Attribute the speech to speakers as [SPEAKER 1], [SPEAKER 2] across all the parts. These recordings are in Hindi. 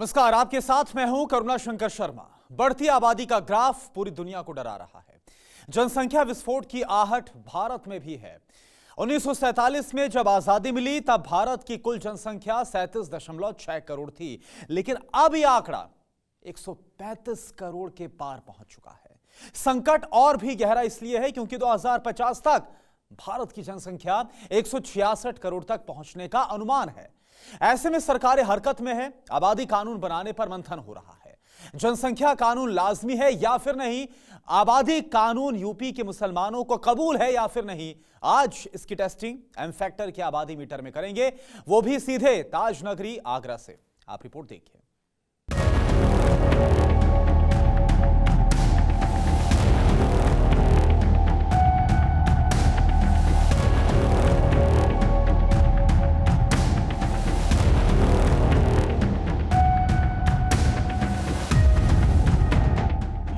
[SPEAKER 1] नमस्कार, आपके साथ मैं हूं करुणा शंकर शर्मा। बढ़ती आबादी का ग्राफ पूरी दुनिया को डरा रहा है। जनसंख्या विस्फोट की आहट भारत में भी है। 1947 में जब आजादी मिली तब भारत की कुल जनसंख्या 37.6 करोड़ थी, लेकिन अब यह आंकड़ा 135 करोड़ के पार पहुंच चुका है। संकट और भी गहरा इसलिए है क्योंकि 2050 तक भारत की जनसंख्या 166 करोड़ तक पहुंचने का अनुमान है। ऐसे में सरकारें हरकत में है। आबादी कानून बनाने पर मंथन हो रहा है। जनसंख्या कानून लाजमी है या फिर नहीं, आबादी कानून यूपी के मुसलमानों को कबूल है या फिर नहीं, आज इसकी टेस्टिंग एम फैक्टर के आबादी मीटर में करेंगे, वो भी सीधे ताज नगरी आगरा से। आप रिपोर्ट देखिए।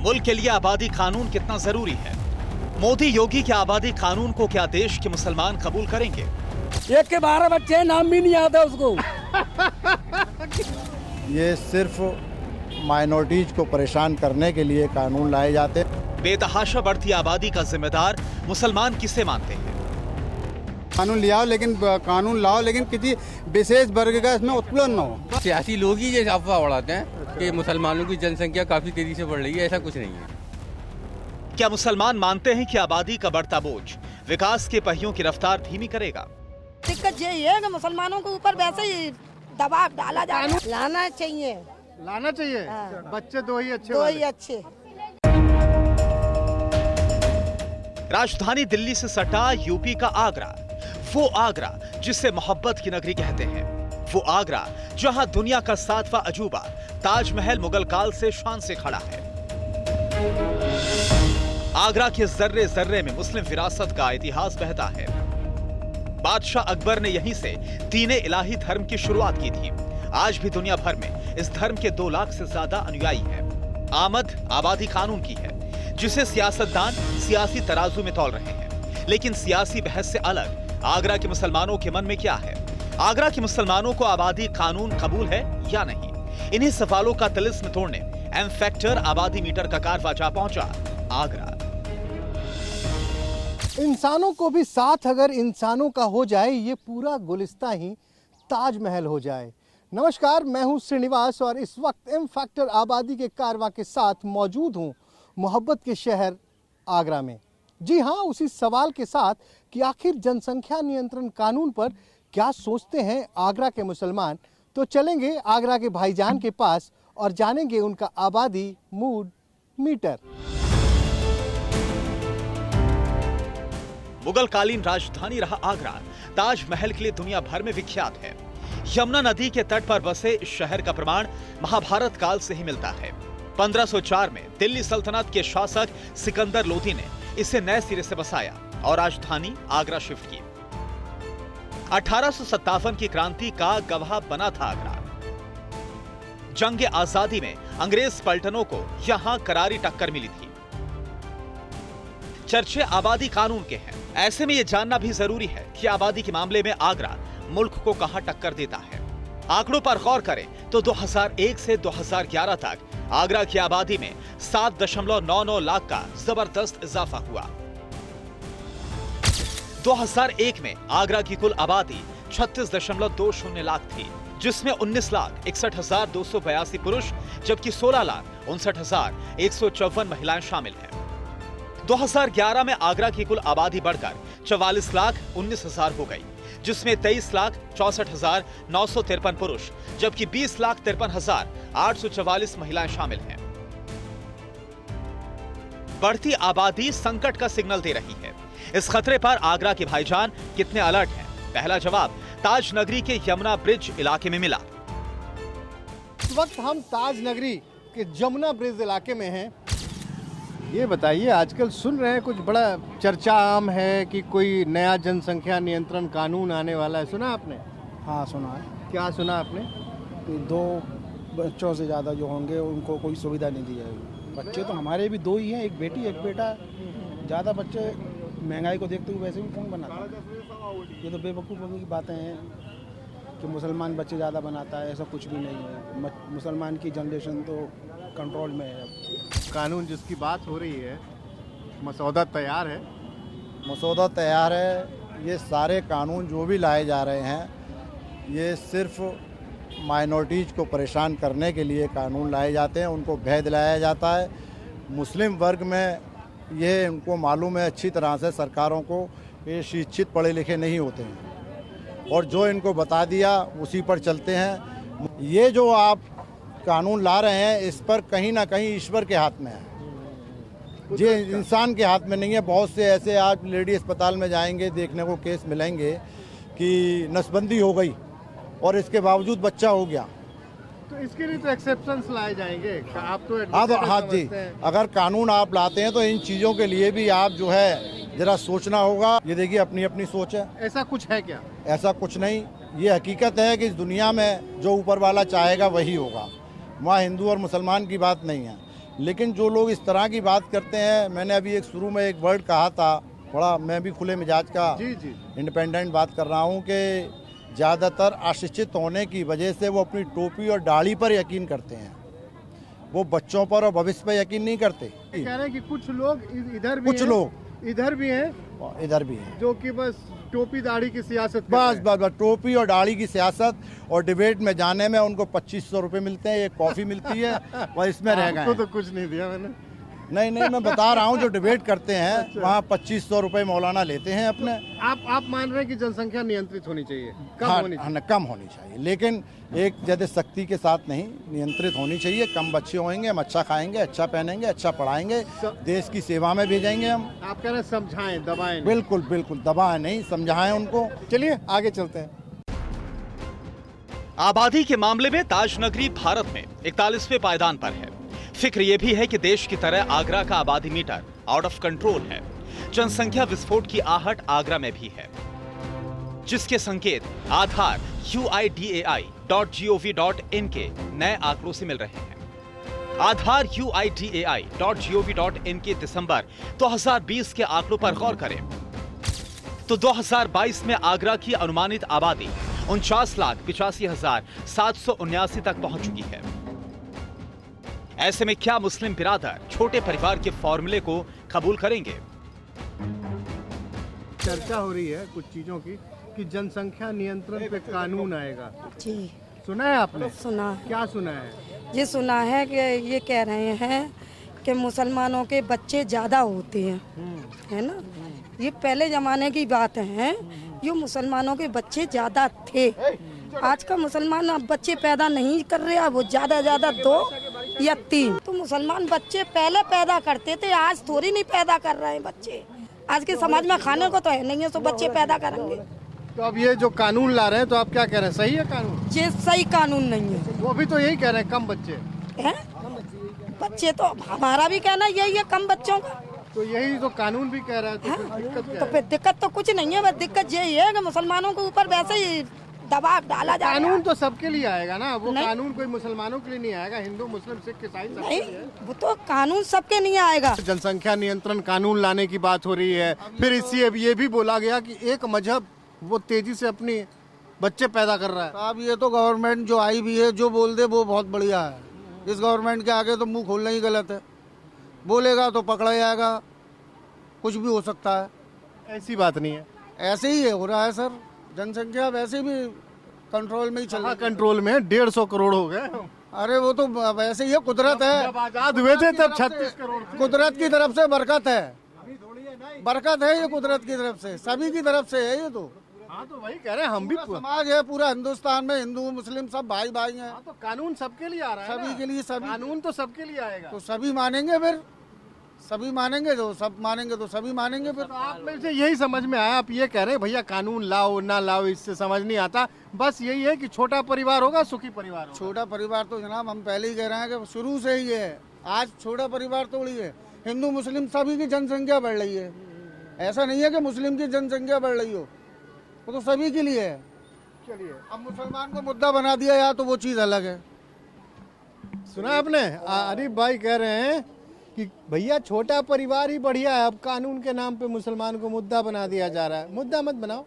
[SPEAKER 1] मुल्क के लिए आबादी कानून कितना जरूरी है? मोदी योगी के आबादी कानून को क्या देश के मुसलमान कबूल करेंगे?
[SPEAKER 2] एक के 12 बच्चे हैं, नाम भी नहीं आता उसको।
[SPEAKER 3] ये सिर्फ माइनॉरिटीज को परेशान करने के लिए कानून लाए जाते हैं।
[SPEAKER 1] बेतहाशा बढ़ती आबादी का जिम्मेदार मुसलमान किसे मानते हैं?
[SPEAKER 3] कानून लाओ लेकिन किसी विशेष वर्ग का इसमें उत्पीड़न न हो।
[SPEAKER 4] सियासी लोग ही ये अफवाह उड़ाते हैं कि मुसलमानों की जनसंख्या काफी तेजी से बढ़ रही है। ऐसा कुछ नहीं है।
[SPEAKER 1] क्या मुसलमान मानते हैं कि आबादी का बढ़ता बोझ विकास के पहियों की रफ्तार धीमी करेगा?
[SPEAKER 5] दिक्कत ये है कि मुसलमानों के ऊपर वैसे ही दबाव डाला जा रहा है। लाना चाहिए। हाँ।
[SPEAKER 3] बच्चे दो ही
[SPEAKER 5] अच्छे।
[SPEAKER 1] राजधानी दिल्ली से सटा यूपी का आगरा, वो आगरा जिसे मोहब्बत की नगरी कहते हैं, वो आगरा जहां दुनिया का 7वां अजूबा ताजमहल मुगल काल से शान से खड़ा है। आगरा के जर्रे जर्रे में मुस्लिम विरासत का इतिहास बहता है। बादशाह अकबर ने यहीं से दीने इलाही धर्म की शुरुआत की थी। आज भी दुनिया भर में इस धर्म के 2 लाख से ज्यादा अनुयायी हैं। आमद आबादी कानून की है, जिसे सियासतदान सियासी तराजू में तौल रहे हैं। लेकिन सियासी बहस से अलग आगरा के मुसलमानों के मन में क्या है? आगरा के मुसलमानों को आबादी कानून कबूल है या नहीं? इन्हीं सवालों का तिलिस्म तोड़ने एम फैक्टर आबादी मीटर का कारवा जा पहुंचा आगरा।
[SPEAKER 6] इंसानों को भी साथ अगर इंसानों का हो जाए, ये पूरा गुलिस्ता ही ताजमहल हो जाए। नमस्कार, मैं हूं श्रीनिवास और इस वक्त एम फैक्टर आबादी के कारवा के साथ मौजूद हूं मोहब्बत के शहर आगरा में। जी हां, उसी सवाल के साथ कि आखिर जनसंख्या नियंत्रण कानून पर क्या सोचते हैं आगरा के मुसलमान। तो चलेंगे आगरा के भाईजान के पास और जानेंगे उनका आबादी मूड मीटर।
[SPEAKER 1] मुगल कालीन राजधानी रहा आगरा ताजमहल के लिए दुनिया भर में विख्यात है। यमुना नदी के तट पर बसे इस शहर का प्रमाण महाभारत काल से ही मिलता है। 1504 में दिल्ली सल्तनत के शासक सिकंदर लोधी ने इसे नए सिरे से बसाया और राजधानी आगरा शिफ्ट की। 1857 की क्रांति का गवाह बना था आगरा। जंग आजादी में अंग्रेज पलटनों को यहां करारी टक्कर मिली थी। चर्चे आबादी कानून के हैं। ऐसे में यह जानना भी जरूरी है कि आबादी के मामले में आगरा मुल्क को कहां टक्कर देता है। आंकड़ों पर गौर करें तो 2001 से 2011 तक आगरा की आबादी में 7.99 लाख का जबरदस्त इजाफा हुआ। 2001 में आगरा की कुल आबादी 36.20 लाख थी, जिसमें 19,61,282 पुरुष जबकि 16,59,154 महिलाएं शामिल हैं। 2011 में आगरा की कुल आबादी बढ़कर 44,19,000 हो गई, जिसमें 23,64,953 पुरुष जबकि 20,53,844 महिलाएं शामिल हैं। बढ़ती आबादी संकट का सिग्नल दे रही है। इस खतरे पर आगरा के भाईजान कितने अलर्ट हैं? पहला जवाब ताज नगरी के यमुना ब्रिज इलाके में मिला।
[SPEAKER 6] इस वक्त हम ताज नगरी के यमुना ब्रिज इलाके में हैं।
[SPEAKER 3] ये बताइए, आजकल सुन रहे हैं कुछ बड़ा चर्चा आम है कि कोई नया जनसंख्या नियंत्रण कानून आने वाला है, सुना आपने?
[SPEAKER 7] हाँ सुना है।
[SPEAKER 3] क्या सुना आपने?
[SPEAKER 7] कि 2 बच्चों से ज़्यादा जो होंगे उनको कोई सुविधा नहीं दी जाएगी। बच्चे तो हमारे भी 2 ही हैं, एक बेटी एक बेटा। ज़्यादा बच्चे महंगाई को देखते हुए वैसे भी कौन बनाता है? ये तो बेवकूफ़ों की बातें हैं कि मुसलमान बच्चे ज़्यादा बनाता है, ऐसा कुछ भी नहीं है। मुसलमान की जनरेशन तो कंट्रोल में है अब।
[SPEAKER 3] कानून जिसकी बात हो रही है, मसौदा तैयार है।
[SPEAKER 8] मसौदा तैयार है। ये सारे कानून जो भी लाए जा रहे हैं ये सिर्फ माइनॉरिटीज़ को परेशान करने के लिए कानून लाए जाते हैं, उनको भय दिलाया जाता है। मुस्लिम वर्ग में ये उनको मालूम है अच्छी तरह से सरकारों को, ये शिक्षित पढ़े लिखे नहीं होते हैं और जो इनको बता दिया उसी पर चलते हैं। ये जो आप कानून ला रहे हैं इस पर कहीं ना कहीं ईश्वर के हाथ में है, ये इंसान के हाथ में नहीं है। बहुत से ऐसे आज लेडी अस्पताल में जाएंगे, देखने को केस मिलेंगे कि नसबंदी हो गई और इसके बावजूद बच्चा हो गया।
[SPEAKER 3] तो इसके लिए तो एक्सेप्शंस लाए जाएंगे। आप तो
[SPEAKER 8] हाँ जी, अगर कानून आप लाते हैं तो इन चीज़ों के लिए भी आप जो है जरा सोचना होगा। ये देखिए अपनी अपनी सोच है।
[SPEAKER 3] ऐसा कुछ है क्या?
[SPEAKER 8] ऐसा कुछ नहीं, ये हकीकत है कि इस दुनिया में जो ऊपर वाला चाहेगा वही होगा। वहाँ हिंदू और मुसलमान की बात नहीं है। लेकिन जो लोग इस तरह की बात करते हैं, मैंने अभी एक शुरू में एक वर्ड कहा था, बड़ा मैं भी खुले मिजाज का
[SPEAKER 3] जी जी
[SPEAKER 8] इंडिपेंडेंट बात कर रहा हूँ कि ज़्यादातर अशिक्षित होने की वजह से वो अपनी टोपी और दाढ़ी पर यकीन करते हैं, वो बच्चों पर और भविष्य पर यकीन नहीं करते।
[SPEAKER 3] कह रहे हैं कि कुछ लोग इधर भी
[SPEAKER 8] कुछ
[SPEAKER 3] हैं,
[SPEAKER 8] लोग
[SPEAKER 3] इधर भी हैं
[SPEAKER 8] इधर भी हैं
[SPEAKER 3] जो कि बस टोपी दाढ़ी की सियासत कर
[SPEAKER 8] बस
[SPEAKER 3] रहे हैं।
[SPEAKER 8] बस टोपी और दाढ़ी की सियासत, और डिबेट में जाने में उनको 2500 रुपये मिलते हैं, एक कॉफ़ी मिलती है और इसमें रह गए
[SPEAKER 3] आपको
[SPEAKER 8] हैं।
[SPEAKER 3] तो कुछ नहीं दिया मैंने।
[SPEAKER 8] नहीं मैं बता रहा हूँ जो डिबेट करते हैं वहाँ 2500 रुपये मौलाना लेते हैं अपने।
[SPEAKER 3] आप मान रहे हैं कि जनसंख्या नियंत्रित होनी चाहिए, कम
[SPEAKER 8] हाँ,
[SPEAKER 3] होनी चाहिए।
[SPEAKER 8] कम होनी चाहिए, लेकिन एक जैसे सख्ती के साथ नहीं, नियंत्रित होनी चाहिए। कम बच्चे होंगे, हम अच्छा खाएंगे, अच्छा पहनेंगे, अच्छा पढ़ाएंगे, देश की सेवा में भेजेंगे हम।
[SPEAKER 3] आप कह रहे हैं समझाएं, दबाएं नहीं।
[SPEAKER 8] बिल्कुल दबाएं नहीं, समझाएं उनको।
[SPEAKER 3] चलिए आगे चलते हैं।
[SPEAKER 1] आबादी के मामले में ताज नगरी भारत में 41वें पायदान पर है। फिक्र यह भी है कि देश की तरह आगरा का आबादी मीटर आउट ऑफ कंट्रोल है। जनसंख्या विस्फोट की आहट आगरा में भी है, जिसके संकेत आधार UIDAI.gov.in के नए आंकड़ों से मिल रहे हैं। आधार UIDAI.gov.in के दिसंबर 2020 के आंकड़ों पर गौर करें तो 2022 में आगरा की अनुमानित आबादी 49,85,779 तक पहुंच चुकी है। ऐसे में क्या मुस्लिम बिरादर छोटे परिवार के फॉर्मूले को कबूल करेंगे?
[SPEAKER 3] चर्चा हो रही है कुछ चीजों की कि जनसंख्या नियंत्रण पे कानून आएगा।
[SPEAKER 5] जी
[SPEAKER 3] सुना है आपने?
[SPEAKER 5] सुना है।
[SPEAKER 3] क्या सुना है?
[SPEAKER 5] ये सुना है कि ये कह रहे हैं कि मुसलमानों के बच्चे ज़्यादा होते हैं, है ना। ये पहले ज़माने की बात है, ये मुसलमानों के बच्चे ज़्यादा थे। आज का मुसलमान अब बच्चे पैदा नहीं कर रहे, अब वो ज़्यादा 2 या 3। तो मुसलमान बच्चे पहले पैदा करते थे, आज थोड़ी नहीं पैदा कर रहे हैं बच्चे। आज के समाज में खाने को तो है नहीं है, तो बच्चे पैदा करेंगे।
[SPEAKER 3] तो अब ये जो कानून ला रहे हैं तो आप क्या कह रहे हैं, सही है कानून?
[SPEAKER 5] ये सही कानून नहीं है।
[SPEAKER 3] वो भी तो यही कह रहे हैं, कम बच्चे
[SPEAKER 5] हैं? बच्चे तो हमारा भी कहना यही है, कम बच्चों का।
[SPEAKER 3] तो यही तो कानून भी कह रहा है, तो फिर दिक्कत क्या
[SPEAKER 5] तो
[SPEAKER 3] है?
[SPEAKER 5] फिर दिक्कत तो कुछ नहीं है, बस दिक्कत यही है कि मुसलमानों के ऊपर वैसे ही दबाव डाला जा रहा है।
[SPEAKER 3] कानून तो सबके लिए आएगा ना, वो
[SPEAKER 5] नहीं।
[SPEAKER 3] कानून कोई मुसलमानों के लिए नहीं आएगा, हिंदू मुस्लिम सिख ईसाई सबके
[SPEAKER 5] नहीं,
[SPEAKER 3] लिए है।
[SPEAKER 5] वो तो कानून सबके नहीं आएगा।
[SPEAKER 3] जनसंख्या नियंत्रण कानून लाने की बात हो रही है, फिर इससे ये भी बोला गया कि एक मजहब वो तेजी से अपनी बच्चे पैदा कर रहा है।
[SPEAKER 9] अब ये तो गवर्नमेंट जो आई भी है, जो बोल दे वो बहुत बढ़िया है। इस गवर्नमेंट के आगे तो मुंह खोलना ही गलत है, बोलेगा तो पकड़ा जाएगा, कुछ भी हो सकता है।
[SPEAKER 3] ऐसी बात नहीं है,
[SPEAKER 9] ऐसे ही हो रहा है सर, जनसंख्या वैसे भी कंट्रोल में ही चल रही है।
[SPEAKER 3] कंट्रोल में 150 करोड़ हो गए।
[SPEAKER 9] अरे वो तो वैसे ही है, कुदरत है।
[SPEAKER 3] जब आजाद हुए थे तब 36 करोड़ थे।
[SPEAKER 9] कुदरत की तरफ से बरकत है, बरकत है ये कुदरत की तरफ से, सभी की तरफ से है ये तो।
[SPEAKER 3] हाँ तो वही कह रहे हैं, हम भी
[SPEAKER 9] समाज है पूरा हिंदुस्तान में, हिंदू मुस्लिम सब भाई भाई हैं।
[SPEAKER 3] तो कानून सबके लिए आ रहा है
[SPEAKER 9] सभी
[SPEAKER 3] ना।
[SPEAKER 9] के लिए, सभी
[SPEAKER 3] कानून तो सबके लिए आएगा।
[SPEAKER 9] तो सभी मानेंगे, फिर सभी मानेंगे, तो सब मानेंगे तो सभी मानेंगे फिर।
[SPEAKER 3] तो आप में से यही समझ में आया, आप ये कह रहे हैं भैया कानून लाओ ना लाओ इससे समझ नहीं आता, बस यही है कि छोटा परिवार होगा, सुखी परिवार होगा।
[SPEAKER 9] छोटा परिवार तो जनाब हम पहले ही कह रहे हैं कि शुरू से ही है। आज छोटा परिवार थोड़ी है, हिंदू मुस्लिम सभी की जनसंख्या बढ़ रही है। ऐसा नहीं है कि मुस्लिम की जनसंख्या बढ़ रही हो, वो तो सभी के लिए है।
[SPEAKER 3] चलिए,
[SPEAKER 9] अब मुसलमान को मुद्दा बना दिया यार, तो वो चीज़ अलग है।
[SPEAKER 3] सुना आपने, आरिफ भाई कह रहे हैं कि भैया छोटा परिवार ही बढ़िया है, अब कानून के नाम पे मुसलमान को मुद्दा बना दिया जा रहा है। मुद्दा मत बनाओ,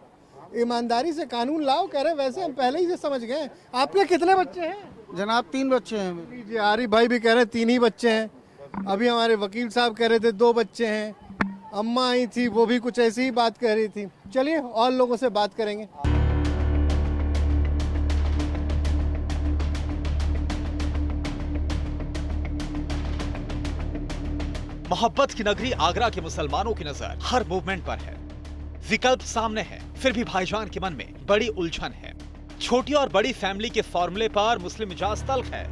[SPEAKER 6] ईमानदारी से कानून लाओ, कह रहे वैसे हम पहले ही से समझ गए। आपके कितने बच्चे हैं?
[SPEAKER 9] जनाब 3 बच्चे हैं मेरे।
[SPEAKER 6] जी, आरिफ भाई भी कह रहे 3 ही बच्चे हैं। अभी हमारे वकील साहब कह रहे थे 2 बच्चे हैं। अम्मा आई थी, वो भी कुछ ऐसी ही बात कह रही थी। चलिए और लोगों से बात करेंगे।
[SPEAKER 1] मोहब्बत की नगरी आगरा के मुसलमानों की नजर हर मूवमेंट पर है। विकल्प सामने है, फिर भी भाईजान के मन में बड़ी उलझन है। छोटी और बड़ी फैमिली के फॉर्मूले पर मुस्लिम मिजाज तल्ख है।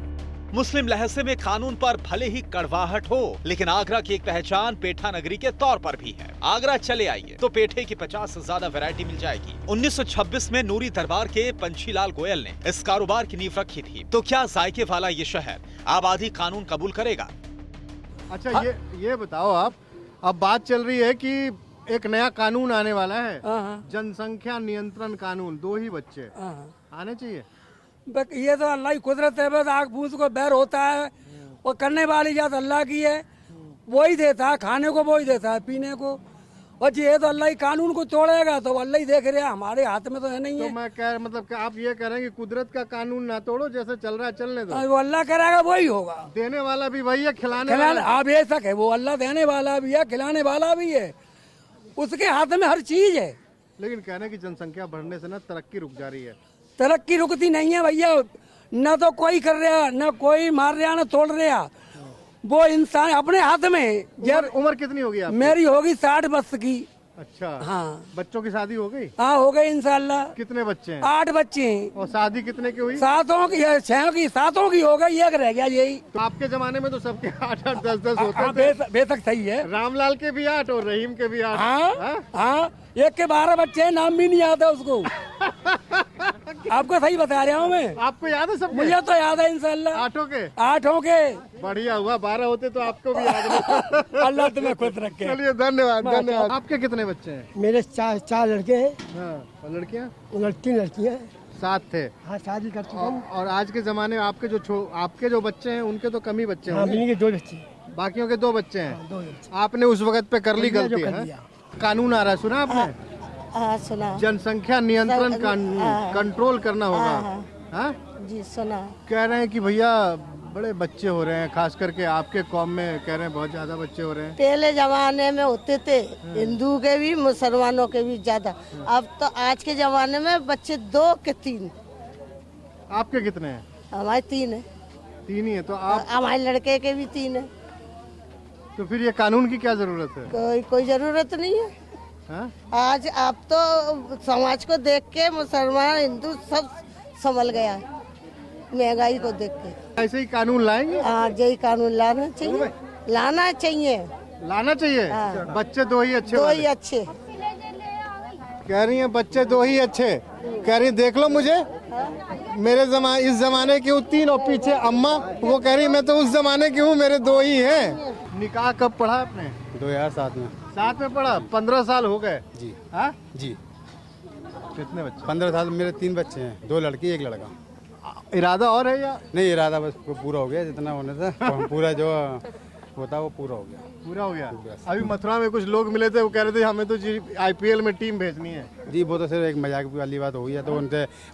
[SPEAKER 1] मुस्लिम लहजे में कानून पर भले ही कड़वाहट हो, लेकिन आगरा की एक पहचान पेठा नगरी के तौर पर भी है। आगरा चले आइए तो पेठे की 50 से ज्यादा वैरायटी मिल जाएगी। 1926 में नूरी दरबार के पंछीलाल गोयल ने इस कारोबार की नींव रखी थी। तो क्या जायके वाला ये शहर आबादी कानून कबूल करेगा?
[SPEAKER 6] अच्छा, ये बताओ आप, अब बात चल रही है कि एक नया कानून आने वाला है, जनसंख्या नियंत्रण कानून। 2 ही बच्चे आने चाहिए।
[SPEAKER 2] ये तो अल्लाह की कुदरत है, बस आग बूंद को बैर होता है। वो करने वाली जात अल्लाह की है, वही देता है खाने को, वही देता है पीने को। और ये तो अल्लाह ही कानून को तोड़ेगा तो अल्लाह ही देख रहे हैं, हमारे हाथ में तो है नहीं है।
[SPEAKER 6] तो मैं कह मतलब आप ये कह रहे हैं कि कुदरत का कानून ना तोड़ो, जैसे चल रहा है चलने दो।
[SPEAKER 2] वो अल्लाह करेगा वही होगा।
[SPEAKER 6] देने वाला भी वही है, खिलाने वाला।
[SPEAKER 2] हाँ बेशक है, वो अल्लाह देने वाला भी है, खिलाने वाला भी है, उसके हाथ में हर चीज है।
[SPEAKER 6] लेकिन कहने की जनसंख्या बढ़ने से ना तरक्की रुक जा रही है।
[SPEAKER 2] तरक्की रुकती नहीं है भैया, न तो कोई कर रहा, न कोई मार रहा, न तोड़ रहा। वो इंसान अपने हाथ में।
[SPEAKER 6] उम्र कितनी होगी आपकी?
[SPEAKER 2] मेरी होगी 60 वर्ष की।
[SPEAKER 6] अच्छा,
[SPEAKER 2] हाँ।
[SPEAKER 6] बच्चों की शादी हो गई?
[SPEAKER 2] हाँ हो गई इंशाल्लाह।
[SPEAKER 6] कितने बच्चे हैं?
[SPEAKER 2] 8 बच्चे हैं।
[SPEAKER 6] और शादी कितने की हुई?
[SPEAKER 2] 7 की, 6 की, 7 की हो गई, एक रह गया यही।
[SPEAKER 6] तो आपके जमाने में तो सबके 8-8, 10-10 होते
[SPEAKER 2] हाँ,
[SPEAKER 6] थे।
[SPEAKER 2] बेशक सही है।
[SPEAKER 6] रामलाल के भी 8 और रहीम के भी 8।
[SPEAKER 2] हाँ, एक के 12 बच्चे हैं, नाम भी नहीं आता उसको। आपको सही बता रहा हूँ मैं।
[SPEAKER 6] आपको याद है सब?
[SPEAKER 2] मुझे तो याद है इंशाल्लाह।
[SPEAKER 6] 8 के?
[SPEAKER 2] बढ़िया
[SPEAKER 6] हुआ, 12 होते तो आपको भी याद है।
[SPEAKER 2] अल्लाह तुम्हें खुश रखे।
[SPEAKER 6] चलिए, धन्यवाद धन्यवाद। आपके कितने बच्चे हैं?
[SPEAKER 2] मेरे 4 लड़के हैं।
[SPEAKER 6] हाँ, और लड़कियाँ?
[SPEAKER 2] 3 लड़कियाँ।
[SPEAKER 6] 7 थे।
[SPEAKER 2] हाँ, शादी कर चुका हूँ।
[SPEAKER 6] और आज के जमाने में आपके जो बच्चे हैं उनके तो कम ही बच्चे हैं।
[SPEAKER 2] मेरे 2 बच्चे,
[SPEAKER 6] बाकियों के 2 बच्चे हैं।
[SPEAKER 2] 2 बच्चे।
[SPEAKER 6] आपने उस वक्त पे कर ली गलती है। कानून आ रहा है, सुना आपने?
[SPEAKER 5] सुना।
[SPEAKER 6] जनसंख्या नियंत्रण कानून, कंट्रोल करना होगा। हाँ
[SPEAKER 5] जी सुना।
[SPEAKER 6] कह रहे हैं कि भैया बड़े बच्चे हो रहे हैं, खास करके आपके कौम में कह रहे हैं बहुत ज्यादा बच्चे हो रहे हैं।
[SPEAKER 5] पहले जमाने में होते थे हिंदू के भी, मुसलमानों के भी ज्यादा। अब तो आज के जमाने में बच्चे 2 के 3।
[SPEAKER 6] आपके कितने हैं?
[SPEAKER 5] हमारे 3 है।
[SPEAKER 6] 3 ही है? तो आप,
[SPEAKER 5] हमारे लड़के के भी 3 है।
[SPEAKER 6] तो फिर ये कानून की क्या जरूरत है?
[SPEAKER 5] कोई जरूरत नहीं है।
[SPEAKER 6] हाँ?
[SPEAKER 5] आज आप तो समाज को देख के मुसलमान हिंदू सब संभल गया है, महंगाई को देख के।
[SPEAKER 6] ऐसे ही कानून लाएंगे?
[SPEAKER 5] हाँ, यही कानून लाना चाहिए, लाना चाहिए,
[SPEAKER 6] लाना चाहिए।
[SPEAKER 5] हाँ।
[SPEAKER 6] बच्चे 2 ही अच्छे?
[SPEAKER 5] 2 ही अच्छे।
[SPEAKER 6] कह रही हैं बच्चे 2 ही अच्छे। कह रही देख लो मुझे, मेरे इस जमाने की हूँ 3 और पीछे अम्मा, वो कह रही मैं तो उस जमाने की हूँ, मेरे 2 ही हैं। निकाह कब पढ़ा आपने?
[SPEAKER 8] 2007 में।
[SPEAKER 6] 7 में पढ़ा? 15 साल हो गए?
[SPEAKER 8] जी।
[SPEAKER 6] हाँ
[SPEAKER 8] जी।
[SPEAKER 6] कितने बच्चे?
[SPEAKER 8] 15 साल में मेरे 3 बच्चे हैं, 2 लड़की 1 लड़का।
[SPEAKER 6] इरादा और है या
[SPEAKER 8] नहीं, इरादा बस पूरा हो गया, जितना होने था पूरा जो होता वो पूरा हो गया।
[SPEAKER 6] पूरा हो गया? अभी मथुरा में कुछ लोग मिले थे, वो कह रहे थे हमें तो IPL में टीम भेजनी है।
[SPEAKER 8] जी, वो तो सिर्फ एक मजाक वाली बात हुई है। तो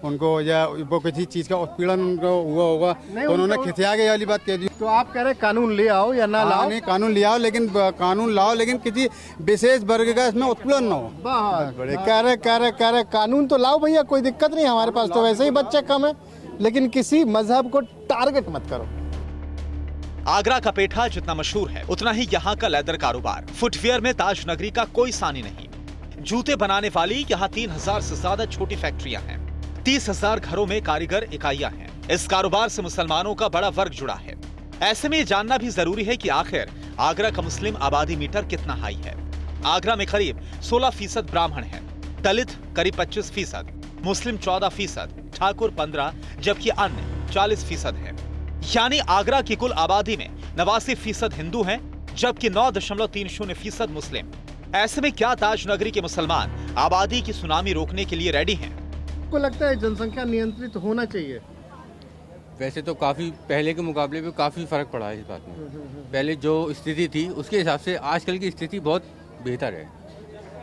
[SPEAKER 8] उनको या वो किसी चीज़ का उत्पीड़न उनको हुआ होगा तो उन्होंने खिसिया के वाली बात कह दी।
[SPEAKER 6] तो आप कह रहे कानून ले आओ या ना लाओ?
[SPEAKER 8] नहीं, कानून ले आओ, लेकिन कानून लाओ, लेकिन किसी विशेष वर्ग का इसमें उत्पीड़न न हो।
[SPEAKER 6] बहुत बड़े कह रहे कानून तो लाओ भैया, कोई दिक्कत नहीं, हमारे पास तो वैसे ही बच्चे कम है, लेकिन किसी मजहब को टारगेट मत करो।
[SPEAKER 1] आगरा का पेठा जितना मशहूर है, उतना ही यहाँ का लेदर कारोबार। फुटवियर में ताज नगरी का कोई सानी नहीं। जूते बनाने वाली यहाँ 3000 से ज्यादा छोटी फैक्ट्रियां हैं। 30,000 घरों में कारीगर इकाइयां हैं। इस कारोबार से मुसलमानों का बड़ा वर्ग जुड़ा है। ऐसे में ये जानना भी जरूरी है कि आखिर आगरा का मुस्लिम आबादी मीटर कितना हाई है। आगरा में करीब 16% ब्राह्मण है, दलित करीब 25%, मुस्लिम 14%, ठाकुर 15%, जबकि अन्य 40% है। यानी आगरा की कुल आबादी में 89% हिंदू हैं, जबकि 9.30% मुस्लिम। ऐसे में क्या ताज नगरी के मुसलमान आबादी की सुनामी रोकने के लिए रेडी हैं?
[SPEAKER 6] आपको लगता है जनसंख्या नियंत्रित होना चाहिए?
[SPEAKER 4] वैसे तो काफ़ी पहले के मुकाबले में काफ़ी फ़र्क पड़ा है इस बात में। पहले जो स्थिति थी उसके हिसाब से आजकल की स्थिति बहुत बेहतर है।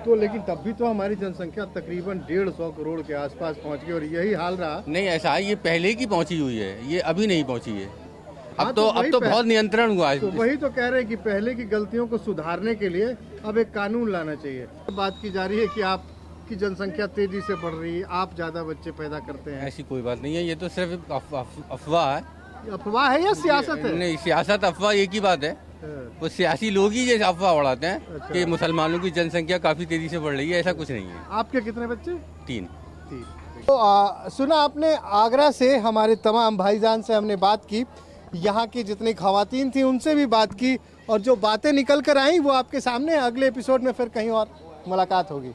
[SPEAKER 3] तो लेकिन तब भी तो हमारी जनसंख्या तकरीबन 150 करोड़ के आसपास पहुंच गई और यही हाल रहा।
[SPEAKER 4] नहीं, ऐसा है, ये पहले की पहुंची हुई है, ये अभी नहीं पहुंची है।
[SPEAKER 3] हाँ,
[SPEAKER 4] अब तो बहुत नियंत्रण हुआ
[SPEAKER 3] तो
[SPEAKER 4] है।
[SPEAKER 3] वही तो कह रहे हैं कि पहले की गलतियों को सुधारने के लिए अब एक कानून लाना चाहिए। बात की जा रही है कि आपकी जनसंख्या तेजी से बढ़ रही है, आप ज्यादा बच्चे पैदा करते हैं।
[SPEAKER 4] ऐसी कोई बात नहीं है, ये तो सिर्फ अफवाह है।
[SPEAKER 3] अफवाह है या सियासत है?
[SPEAKER 4] नहीं, सियासत अफवाह एक ही बात है। वो सियासी लोग ही जैसे अफवाह उड़ाते हैं कि मुसलमानों की जनसंख्या काफी तेजी से बढ़ रही है, ऐसा कुछ नहीं है।
[SPEAKER 3] आपके कितने बच्चे?
[SPEAKER 4] 3।
[SPEAKER 3] तो सुना आपने, आगरा से हमारे तमाम भाईजान से हमने बात की, यहाँ की जितनी खवातीन थी उनसे भी बात की, और जो बातें निकल कर आई वो आपके सामने। अगले एपिसोड में फिर कहीं और मुलाकात होगी।